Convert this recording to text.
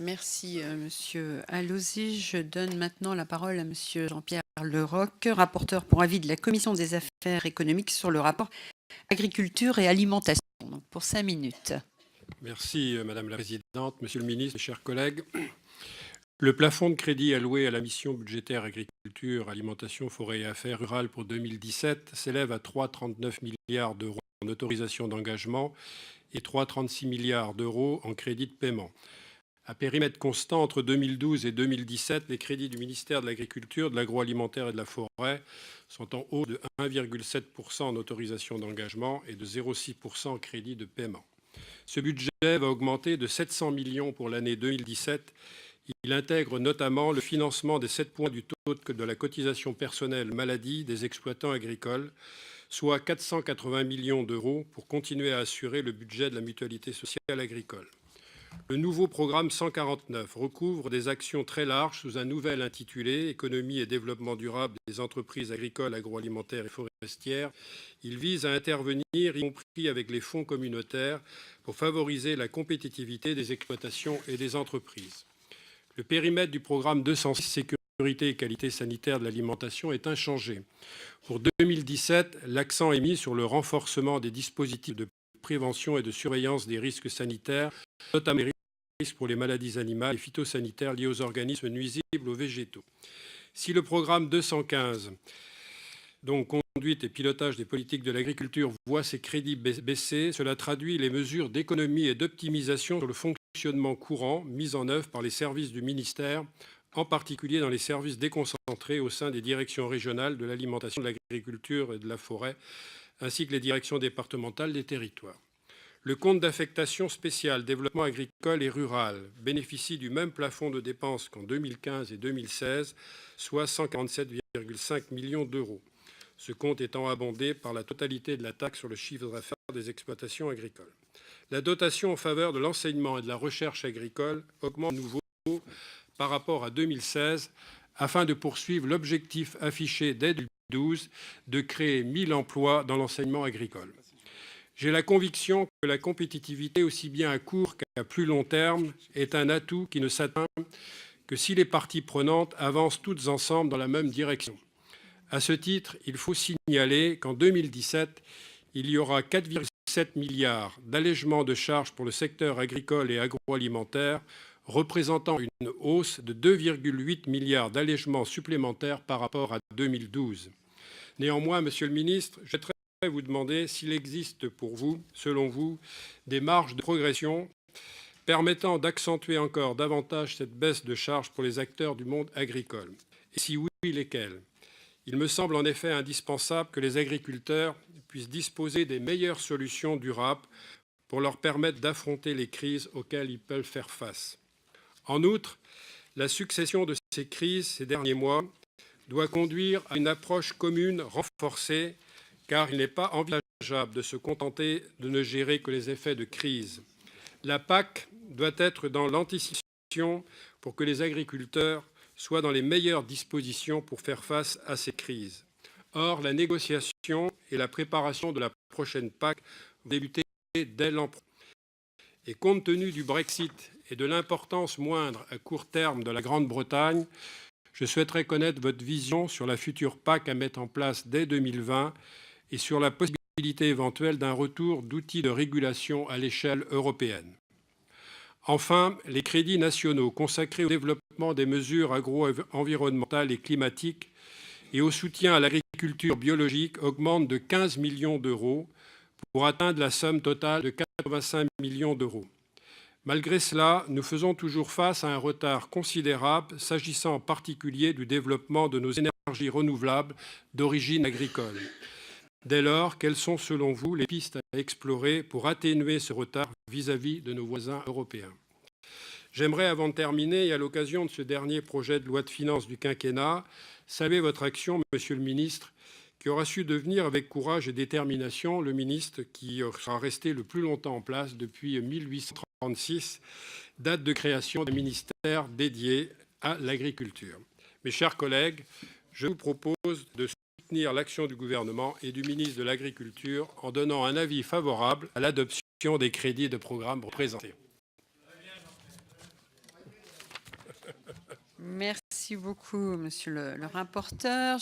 Merci, Monsieur Allozzi. Je donne maintenant la parole à Monsieur Jean-Pierre Leroc, rapporteur pour avis de la Commission des affaires économiques sur le rapport agriculture et alimentation. Donc pour 5 minutes. Merci Madame la Présidente, Monsieur le Ministre, mes chers collègues. Le plafond de crédit alloué à la mission budgétaire agriculture, alimentation, forêt et affaires rurales pour 2017 s'élève à 3,39 milliards d'euros en autorisation d'engagement et 3,36 milliards d'euros en crédit de paiement. À périmètre constant, entre 2012 et 2017, les crédits du ministère de l'Agriculture, de l'Agroalimentaire et de la Forêt sont en hausse de 1,7% en autorisation d'engagement et de 0,6% en crédit de paiement. Ce budget va augmenter de 700 millions pour l'année 2017. Il intègre notamment le financement des 7 points du taux de la cotisation personnelle maladie des exploitants agricoles, soit 480 millions d'euros pour continuer à assurer le budget de la mutualité sociale agricole. Le nouveau programme 149 recouvre des actions très larges sous un nouvel intitulé « Économie et développement durable des entreprises agricoles, agroalimentaires et forestières ». Il vise à intervenir, y compris avec les fonds communautaires, pour favoriser la compétitivité des exploitations et des entreprises. Le périmètre du programme 206, Sécurité et qualité sanitaire de l'alimentation, est inchangé. Pour 2017, l'accent est mis sur le renforcement des dispositifs de prévention et de surveillance des risques sanitaires, notamment les risques pour les maladies animales et phytosanitaires liés aux organismes nuisibles aux végétaux. Si le programme 215, donc conduite et pilotage des politiques de l'agriculture, voit ses crédits baisser, cela traduit les mesures d'économie et d'optimisation sur le fonctionnement courant mises en œuvre par les services du ministère, en particulier dans les services déconcentrés au sein des directions régionales de l'alimentation, de l'agriculture et de la forêt, ainsi que les directions départementales des territoires. Le compte d'affectation spéciale développement agricole et rural bénéficie du même plafond de dépenses qu'en 2015 et 2016, soit 147,5 millions d'euros. Ce compte étant abondé par la totalité de la taxe sur le chiffre d'affaires des exploitations agricoles. La dotation en faveur de l'enseignement et de la recherche agricole augmente de nouveau par rapport à 2016 afin de poursuivre l'objectif affiché dès 2012 de créer 1 000 emplois dans l'enseignement agricole. J'ai la conviction que la compétitivité, aussi bien à court qu'à plus long terme, est un atout qui ne s'atteint que si les parties prenantes avancent toutes ensemble dans la même direction. À ce titre, il faut signaler qu'en 2017, il y aura 4,7 milliards d'allègements de charges pour le secteur agricole et agroalimentaire, représentant une hausse de 2,8 milliards d'allègements supplémentaires par rapport à 2012. Néanmoins, Monsieur le Ministre, je souhaiterais vous demander s'il existe pour vous, selon vous, des marges de progression permettant d'accentuer encore davantage cette baisse de charges pour les acteurs du monde agricole. Et si oui, lesquelles ? Il me semble en effet indispensable que les agriculteurs puissent disposer des meilleures solutions durables pour leur permettre d'affronter les crises auxquelles ils peuvent faire face. En outre, la succession de ces crises ces derniers mois doit conduire à une approche commune renforcée, car il n'est pas envisageable de se contenter de ne gérer que les effets de crise. La PAC doit être dans l'anticipation pour que les agriculteurs soient dans les meilleures dispositions pour faire face à ces crises. Or, la négociation et la préparation de la prochaine PAC vont débuter dès l'an prochain. Et compte tenu du Brexit et de l'importance moindre à court terme de la Grande-Bretagne, je souhaiterais connaître votre vision sur la future PAC à mettre en place dès 2020 et sur la possibilité éventuelle d'un retour d'outils de régulation à l'échelle européenne. Enfin, les crédits nationaux consacrés au développement des mesures agro-environnementales et climatiques et au soutien à l'agriculture biologique augmentent de 15 millions d'euros pour atteindre la somme totale de 85 millions d'euros. Malgré cela, nous faisons toujours face à un retard considérable s'agissant en particulier du développement de nos énergies renouvelables d'origine agricole. Dès lors, quelles sont selon vous les pistes à explorer pour atténuer ce retard vis-à-vis de nos voisins européens ? J'aimerais, avant de terminer, et à l'occasion de ce dernier projet de loi de finances du quinquennat, saluer votre action, Monsieur le Ministre, qui aura su devenir avec courage et détermination le ministre qui sera resté le plus longtemps en place depuis 1836, date de création d'un ministère dédié à l'agriculture. Mes chers collègues, je vous propose de soutenir l'action du gouvernement et du ministre de l'Agriculture en donnant un avis favorable à l'adoption des crédits de programme présentés. Merci beaucoup, monsieur le rapporteur.